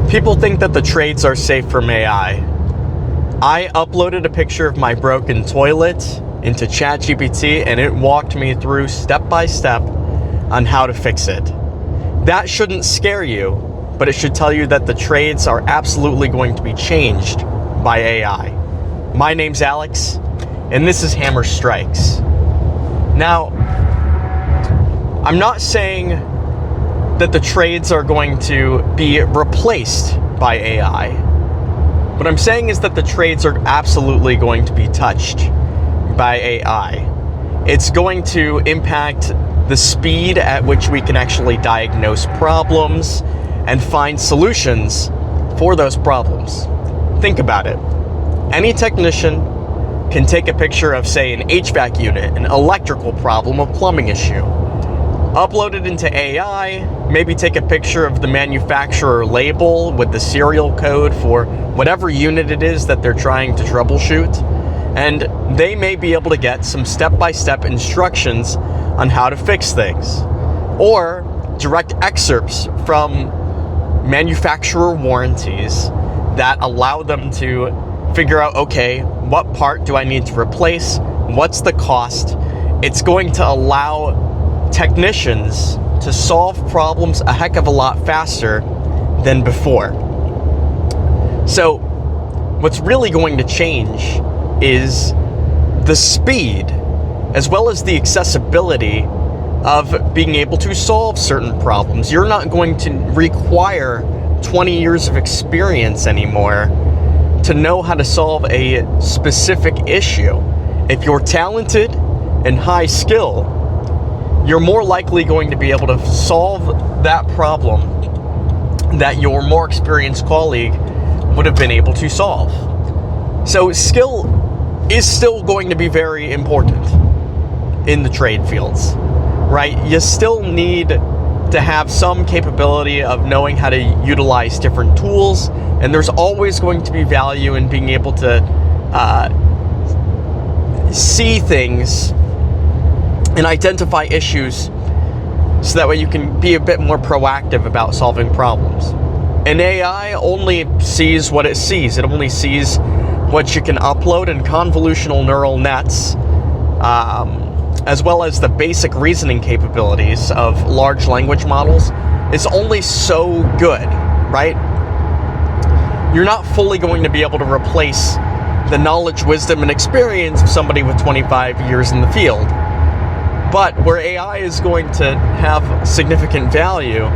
People think that the trades are safe from AI. I uploaded a picture of my broken toilet into ChatGPT and it walked me through step by step on how to fix it. That shouldn't scare you, but it should tell you that the trades are absolutely going to be changed by AI. My name's Alex, and this is Hammer Strikes. Now, I'm not saying that the trades are going to be replaced by AI. What I'm saying is that the trades are absolutely going to be touched by AI. It's going to impact the speed at which we can actually diagnose problems and find solutions for those problems. Think about it. Any technician can take a picture of, say, an HVAC unit, an electrical problem, a plumbing issue, upload it into AI, maybe take a picture of the manufacturer label with the serial code for whatever unit it is that they're trying to troubleshoot, and they may be able to get some step-by-step instructions on how to fix things. Or direct excerpts from manufacturer warranties that allow them to figure out, okay, what part do I need to replace? What's the cost? It's going to allow technicians to solve problems a heck of a lot faster than before. So what's really going to change is the speed as well as the accessibility of being able to solve certain problems. You're not going to require 20 years of experience anymore to know how to solve a specific issue. If you're talented and high skill, you're more likely going to be able to solve that problem that your more experienced colleague would have been able to solve. So skill is still going to be very important in the trade fields, right? You still need to have some capability of knowing how to utilize different tools, and there's always going to be value in being able to see things and identify issues so that way you can be a bit more proactive about solving problems. And AI only sees what it sees. It only sees what you can upload, and convolutional neural nets, as well as the basic reasoning capabilities of large language models, is only so good, right? You're not fully going to be able to replace the knowledge, wisdom, and experience of somebody with 25 years in the field. But where AI is going to have significant value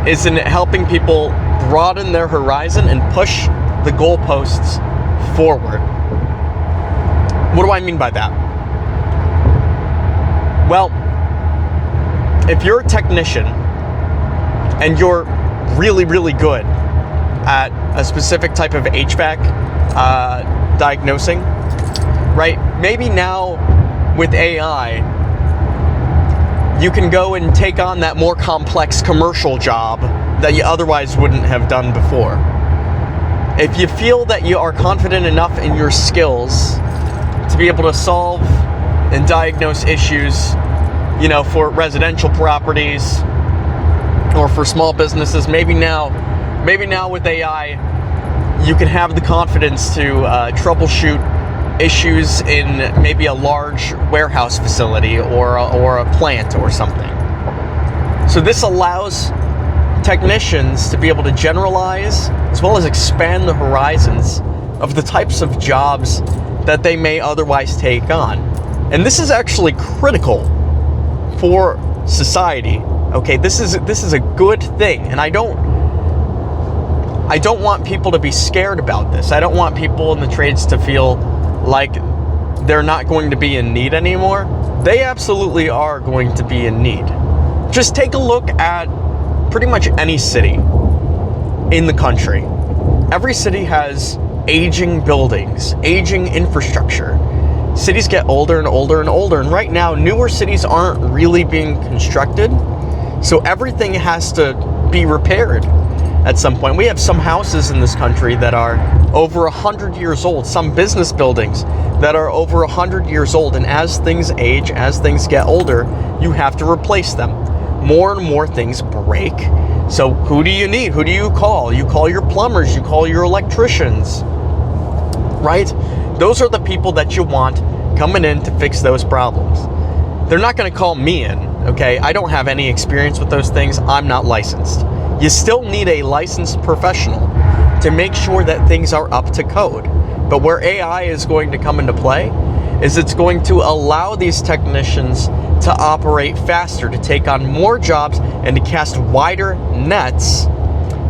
is in helping people broaden their horizon and push the goalposts forward. What do I mean by that? Well, if you're a technician and you're really, really good at a specific type of HVAC diagnosing, right? Maybe now with AI, you can go and take on that more complex commercial job that you otherwise wouldn't have done before. If you feel that you are confident enough in your skills to be able to solve and diagnose issues, you know, for residential properties or for small businesses, maybe now with AI, you can have the confidence to troubleshoot issues in maybe a large warehouse facility or a plant or something. So this allows technicians to be able to generalize as well as expand the horizons of the types of jobs that they may otherwise take on. And this is actually critical for society. Okay, this is a good thing, and I don't want people to be scared about this. I don't want people in the trades to feel like they're not going to be in need anymore. They absolutely are going to be in need. Just take a look at pretty much any city in the country. Every city has aging buildings, aging infrastructure. Cities get older and older and older, and right now newer cities aren't really being constructed, so everything has to be repaired at some point. We have some houses in this country that are over 100 years old, some business buildings that are over 100 years old, and as things age, as things get older, you have to replace them. More and more things break, So who do you need? Who do you call? You call your plumbers, you call your electricians, right? Those are the people that you want coming in to fix those problems. They're not going to call me in, okay? I don't have any experience with those things. I'm not licensed. You still need a licensed professional to make sure that things are up to code. But where AI is going to come into play is it's going to allow these technicians to operate faster, to take on more jobs, and to cast wider nets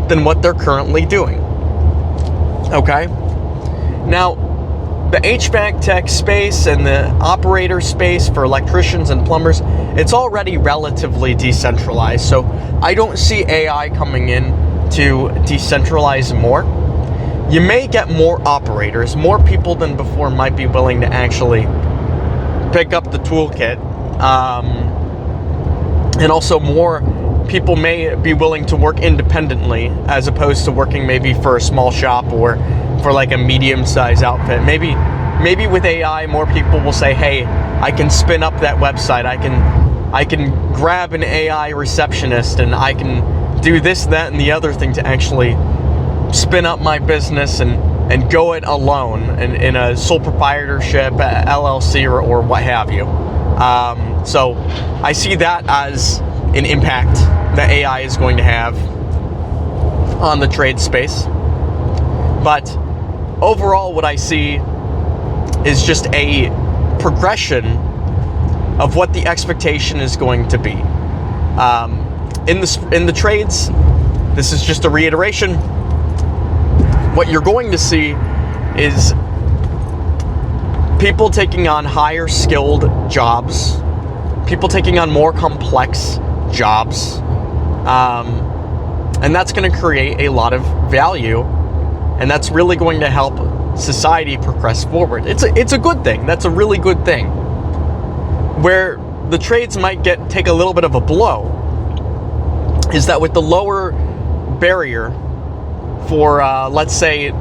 than what they're currently doing. Okay? Now, the HVAC tech space and the operator space for electricians and plumbers, it's already relatively decentralized. So I don't see AI coming in to decentralize more. You may get more operators, more people than before might be willing to actually pick up the toolkit. And also more people may be willing to work independently as opposed to working maybe for a small shop or for like a medium-sized outfit. Maybe with AI, more people will say, hey, I can spin up that website. I can grab an AI receptionist and I can do this, that, and the other thing to actually spin up my business and go it alone in a sole proprietorship, LLC, or what have you. So I see that as an impact that AI is going to have on the trade space. But overall, what I see is just a progression of what the expectation is going to be. In the trades, this is just a reiteration. What you're going to see is people taking on higher skilled jobs, people taking on more complex jobs, and that's going to create a lot of value, and that's really going to help society progress forward. It's a good thing. That's a really good thing. Where the trades might take a little bit of a blow is that with the lower barrier for, let's say,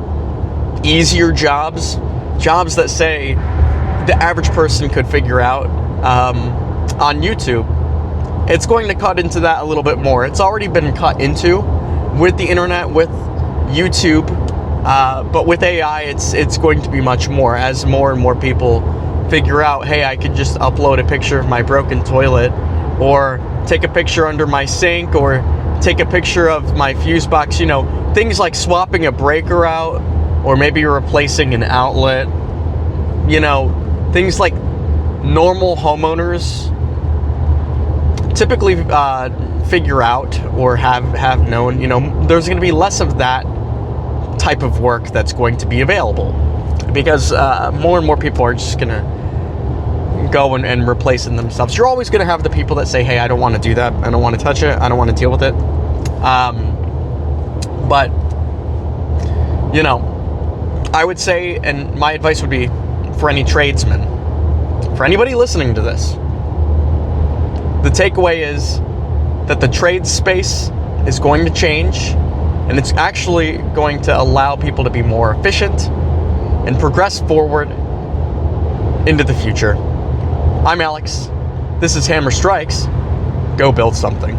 easier jobs that, say, the average person could figure out on YouTube, it's going to cut into that a little bit more. It's already been cut into with the internet, with YouTube, but with AI, it's going to be much more as more and more people figure out, hey, I could just upload a picture of my broken toilet, or take a picture under my sink, or take a picture of my fuse box, things like swapping a breaker out, or maybe replacing an outlet, things like normal homeowners typically figure out or have known. There's going to be less of that type of work that's going to be available, because more and more people are just going to go and replace it themselves. You're always going to have the people that say, hey, I don't want to do that, I don't want to touch it, I don't want to deal with it. But I would say, and my advice would be for any tradesman, for anybody listening to this, the takeaway is that the trade space is going to change, and it's actually going to allow people to be more efficient and progress forward into the future. I'm Alex. This is Hammer Strikes. Go build something.